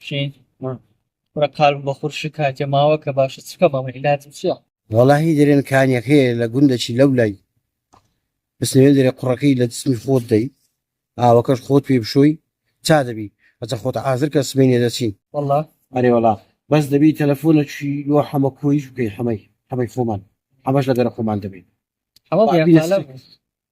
شين ولا قلب بخور شكاية ما وكا باش تسكبها من لازم شيء والله درين كان يخي لقند شي لولاي بس ندري قرقي لا تسمي خوت دي وكاش خوت في بشوي تادبي أتخوت عازر كسبيني داسين والله أري والله بس دبي تلفونك شي لو حما كويس وكي حمي فومان حماش لقرا فومان دبي حمام يا قالب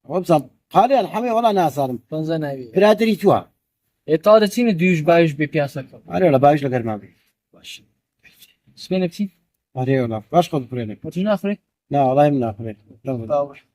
وبصب قالي الحمي ولا ناس أنا بنزنا أبي برادري توا إطارة تين ديوش بايش ببياسك أري والله بايش لقر ما بي باش سبين بتين أري والله باش خذ فرينك وتجنا آخري لا والله من آخرين باور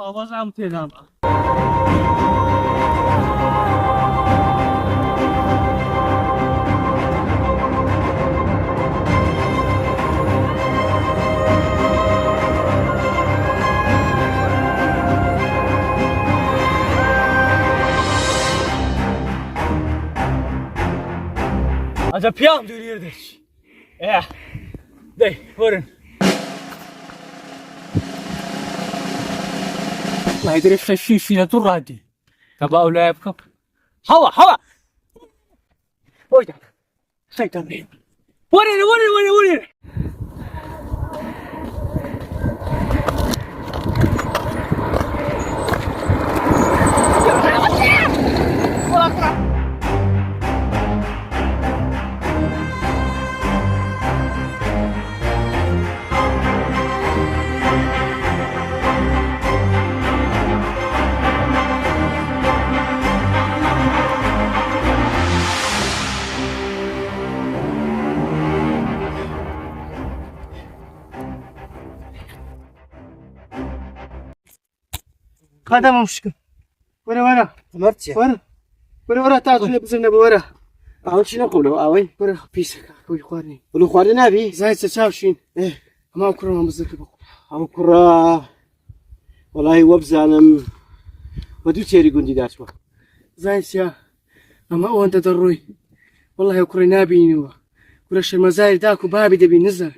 آواز هم تیزم Acaba piyam dönüyordur. Dey, vurun. ما يدري ايش الشيء فينا ترادي تبا ولا يبكم هوا ويدا شيطان وريني هذا مشكل ورا مرتي ورا تعال بزنا بورا أول شيء نقوله أوي ورا بيسك كوي خوارني ولو خوارنا بي زايد تشاوشين ما أكره ما بزك بقول أو كرة والله وبزانم ودو تيري قندي دارسوا زايد يا أما هو أنت دروي والله أكره نابيني كرة المزايد داكو بابي دبي نزار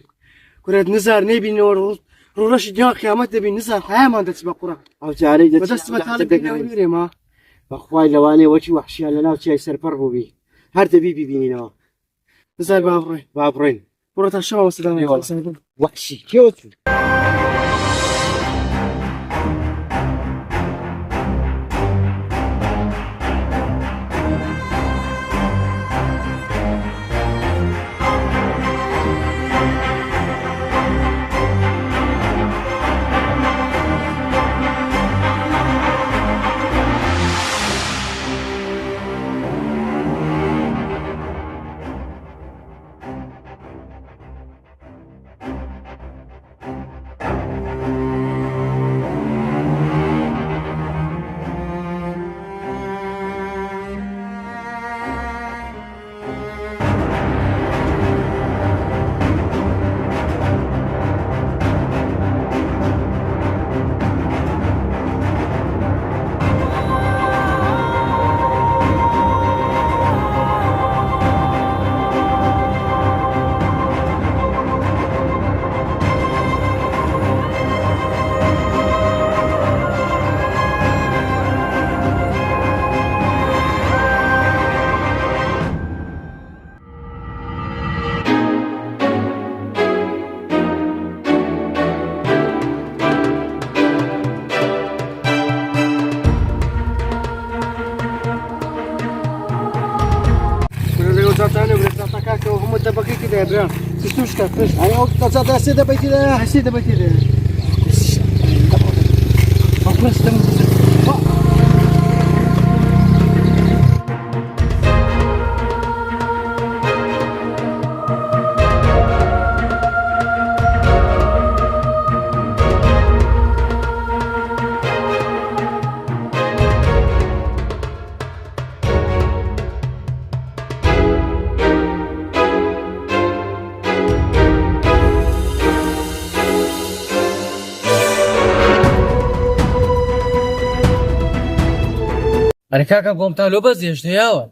كرة نزار نبي نور ڕۆژی دنیا قیامەت دەبین نزان حیامان دەچ بە قوڕە ئەو جارەی بەدەست بەتاڵ بینێمە بەخوای لەوانەیە وەکی وەحشیان لە ناو چای سەرپەڕ بووبی هەر دەبی ببینینەوە بزار با بڕێ با بڕێن بڕۆ تا شەوە سەدان وەحشی کێوت هم دبقي كده يا برا تسوش كفش ئەی ئەو قەچاتە سێ دەبەیتیدا حسيت دبقي كده ئەرێ کاکە بۆمتا لۆ بەزێش هەیەوە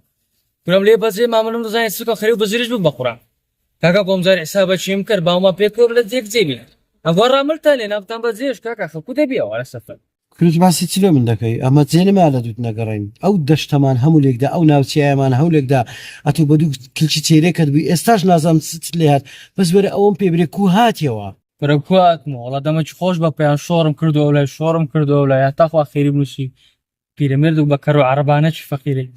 گرم لێ بەزێ مامەڵم دەزانێت سکە خەری و بەزیرش بوو بە قوڕان کاکە بۆمزار حسابە چیم کرد باوما پێکەوە لە جێک جێبی ئەوە ڕاملتا لێ ناوتان بەزێش کاکە خەکو دەبیەوە لە سەفەر کرد باسی چی لێ من دەکەی ئەمە جێنما لە دوت نەگەڕین ئەو دەشتەمان هەموو لێکدا ئەو ناوچیایەمان هەولێکدا ئەتوو بە دوو کلکی چێرێکت بووی ئێستاش نازانم چ لێ هات بەس وەرە ئەوەم پێ برێ کو هاتیەوە بەرە کواتمەوە وڵا دەمەکی خۆش بە پێیان شۆڕم کردەوە لای شۆڕم کردەوە لای هەتاخوا خێری بنووسی پیرەمێرد و بە کەڕ و عەرەبانەکی فەقیرەی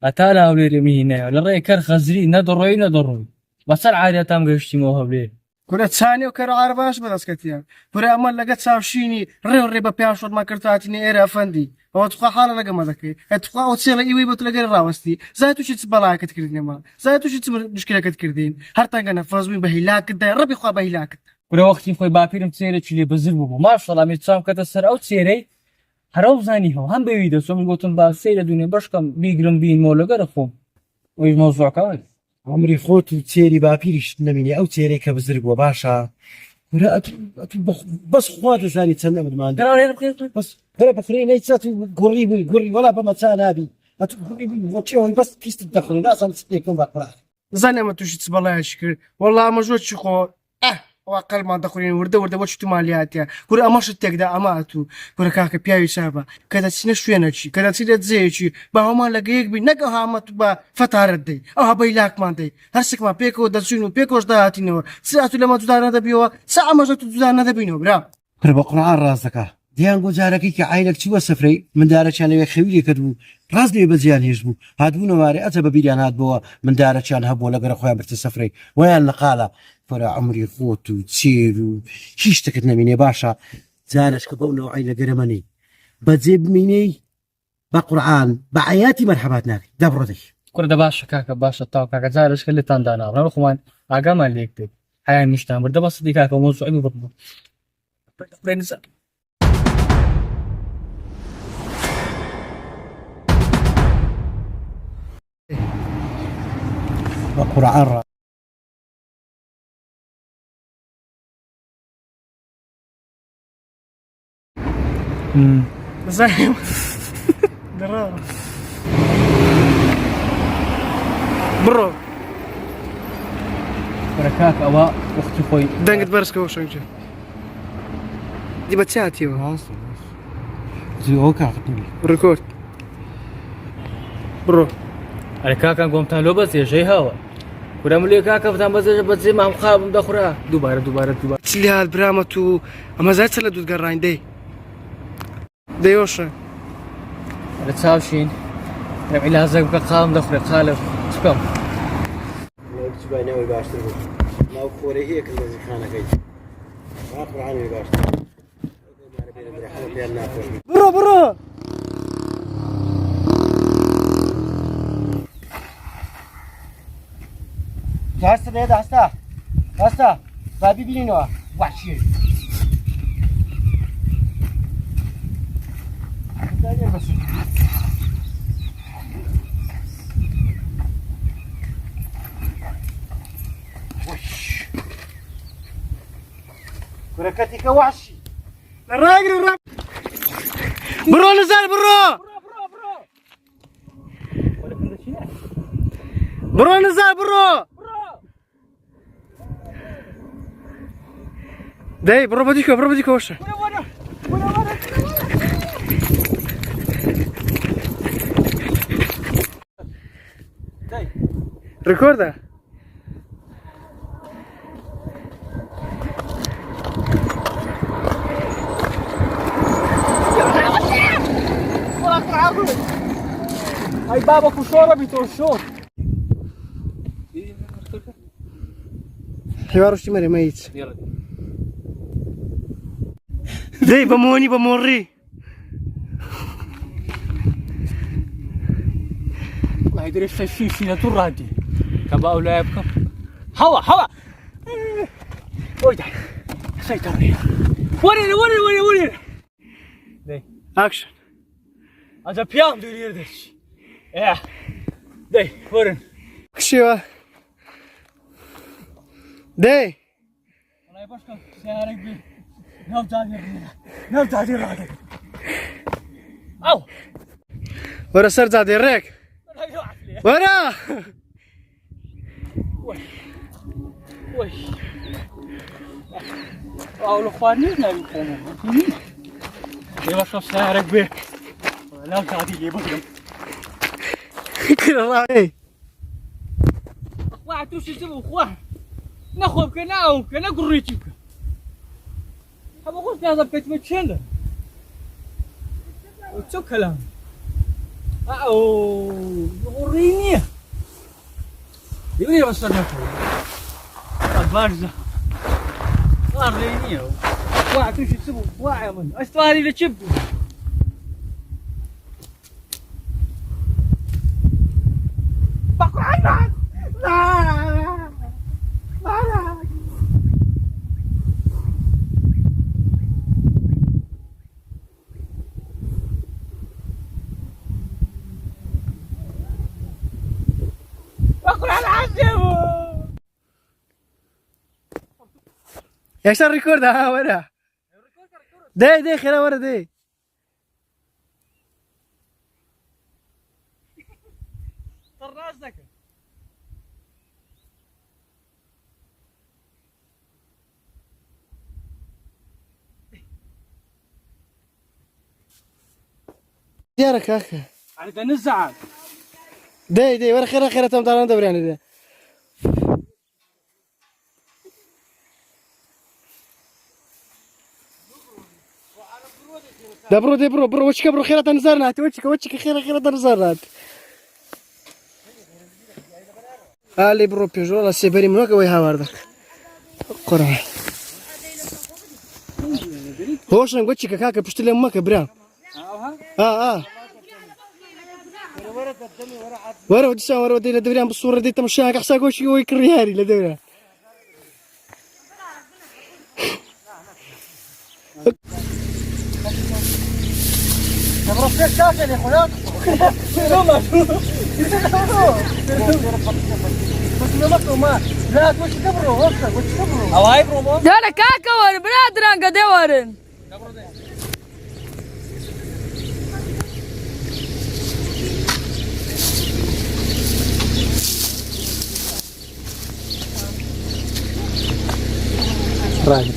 هەتا لە هەولێرێمی هینایە لە ڕێی کەر خەزری نەدەڕۆی نەدەڕۆی بەسەر عادەتام گەشتیمەوە هەولێر كنا تساني وكرو عرباش بدس كتيان كنا أمال لقيت سافشيني ريو ريبا بيانشور ما كرتاتني إيرا أفندي هو تقع حالة لقى ما ذكي تقع وتصير إيوي بتلاقي الراوستي زايتو شي تبلاك تكردين ما زايتو شي مشكلة كتكردين هرتا كنا فازوين بهلاك كده ربي خوا بهلاك كنا وقتی خۆی باپیرم چێرەی لێ بەزر بوو ماشەڵڵا میرچام کەتە سەر ئەو چێرەی هەرەو زانی هەم هەم بەوی دەچۆم گوتم با سەیرە دوێنێ بەشکەم بیگرم بینمەوە لەگەرە خۆم ئەویش مەوزوعەکەوەی عمری خۆت و چێری باپیریش نەبینی ئەو چێرەی کە بزرگ بووە باشە بەس خوا دەزانی چەند ئەمرمان بەس بەرە بەخرێ نەیچات و گوڕی بووی گوڕی وەڵا بەمە چا نابی ئەتوڕی بەس پیست دەخڕی ناسان سپێکم بەقڕا زاني ما توشي تبلاش كر والله ما جوت شخو وأقل ما دخلين ورده وش تماليات يا كل أمرش تقدر أماتو كل كاك بياي سابا كذا تسنشوي نشي كذا تسيد زيشي بهما لقيك بنجها ما تبا فترة دي أو بيلاك ما دي هرسك ما بيكو دسينو بيكوش داتينو ساعة لما تدار هذا بيوا ساعة ما جت تدار هذا بينو برا كل بقرعان راسك دیان گۆجارەکەی کە عیلەک چووە سەفرەی مندارەچیانەوێ خەویری کرد بوو ڕاست لێ بەجیان هێش بوو هاتبوونەوارێ ئەچە بە بیریان هات بۆەوە مندارەچیان هەبووە لەگەرە خۆیان برتە سەفرەی ویان نەقالە فەرە عەمری خۆت و چێر و هیچ شتێکت نەبینێ باشە جارش کە بەو نەوعی لە گەرەمەنی بەجێ بمینەی بە قورعان بە عەیاتی مەرحەبات ناکەی دەبڕۆ دەی کوردە باشە کاکە باشە تاو کاکە جارش کە لێتان داناڕە خۆمان ئاگامان لێ کتێک حیان نیشتان بردە بەسەدی کاکە مۆزوعی بڕبوو بقرعان را زين درا برو بركاك أوا أختي خوي دنقت برسك وش دي بتساعتي ڕاستە ئەو کاقتنی ريكورد برو ئەرێ کاکان گۆمتان لۆ بەزێژەی هاوە کورەم لێ کاکە بتان بەزێژە بەجێ مام خابم دەخورا دووبارە تسلي هاد برامتو اما زاد سلا دود قراين دي يوشا ئەرە چاوشین ئەم عیلازەک بکە خاوم دەخورێ خالە چکەم ناوی باشتر بوو ناو خۆرە هەیە کە لە زیخانەکەی قڕانەوەی باشتر برو هەستە دێدا هەستە با ببینینەوە واشی كركتك وحشي الراجل برو نزال برو نزال برو داي برو بديك وش ريكوردا هاي بابك وشورة بيتوشون حوار وش مري ميت داي بموري ما يدري ايش في ترادي كباو لا يبقى هوا وي ده سيطرني وريني داي اكشن هذا بيام دير دش ايه داي ورن كشيوا داي والله باشا سيارك بي نو تادي راك او ورا سرزا ديرك ورا وي او الاخواني لا بيكونوا يا باشا سيارك بي لا تادي لي بقدم كده راي اخوات وش يسوي اخوات ناخذ كنا قريتك هذا قلت هذا بيت متشندر وتسو كلام او غريني يبي بس نفهم بارزه غريني واحد وش يسوي واحد من استواري لشب بقرا لا يا شر ريكورد ها ورا داي خير ورا داي طرازك ديارك هكا على تنزعل داي ورا خير تم داران دبر يعني ده برو وشك برو خيرة نزارنات وشك خيرة نزارنات اللي برو بيجو والله سيبري منوك وي هاواردك قرعة هوش نقول لك كاكا بشتري امك برام ورا ودي لدبريان بالصورة دي تمشاك حساك وش ويكرياري لدبريان نبرك كاكا يا اخويا لا وش كبروا هواي برومو ده انا كاكا ورن بنادران قد ورن راجل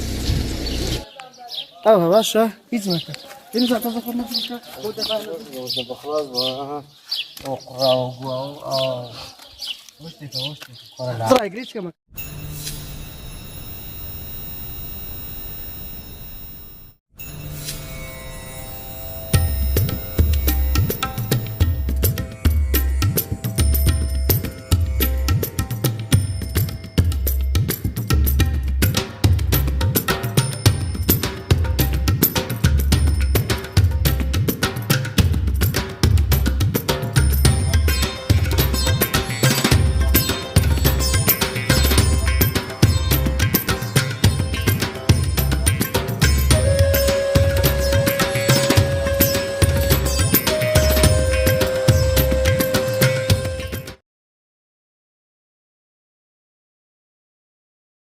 ئەوە باشە هیچ مەکە ئینجا تەزەخۆ نەفکە خلاص قڕاوە دڕای گرێت کەمە